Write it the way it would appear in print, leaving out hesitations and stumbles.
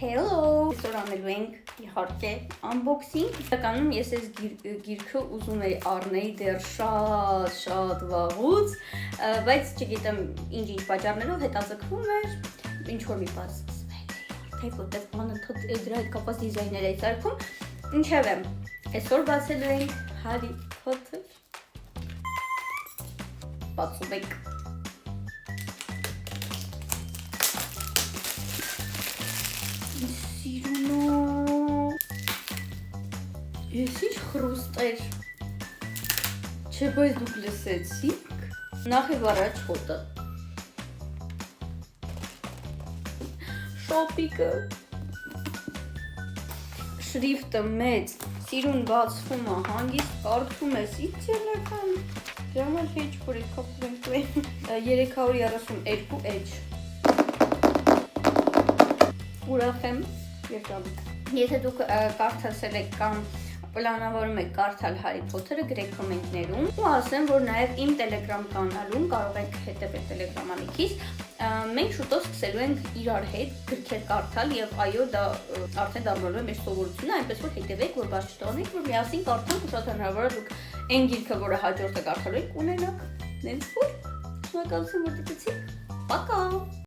Hello, այսօր անելու ենք իհարկե unboxing։ Իրականում ես այս գիրքը ուզում եի առնել դեռ շատ վաղուց, բայց չգիտեմ ինչ պատճառներով հետաձգվում էր, ինչ որ մի բան սկսվել է, թե որտեղ անընդհատ դրա հետ կապված դիզայներ էի սարքում։ Ինչևէ, այսօր բացելու ենք Harry Potter։ Բացում ենք։ Սիրունո Ես ինչ խրուստ էր Չէ, բայց դուք լսեցիք Նախև առաջ հոտը Շոպիկը Շրիֆտը մեծ Սիրուն բացվում է հանգիստ կարդում ես Ինչ ելական Ժամար հեչ որ է կապում 332 էջ Ուրախ եմ Եթե դուք կարդացել եք կամ պլանավորում եք կարդալ Harry Potter-ը, գրեք կոմենտներում ու ասեմ, որ նաև իմ Telegram կանալում կարող եք հետևել Telegram անիքից մենք շուտով սկսելու ենք իրար հետ գրքեր կարդալ եւ այո, դա արդեն դառնալու է մեր սովորությունը, այնպես որ հետևեք, որ բաց չթողնենք, որ միասին կարդանք ու շատ հնարավոր է դուք այն գիրքը, որը հաջորդը կարդալու եք, ունենաք նենց որ շնորհակալություն որ դիտեցիք Пока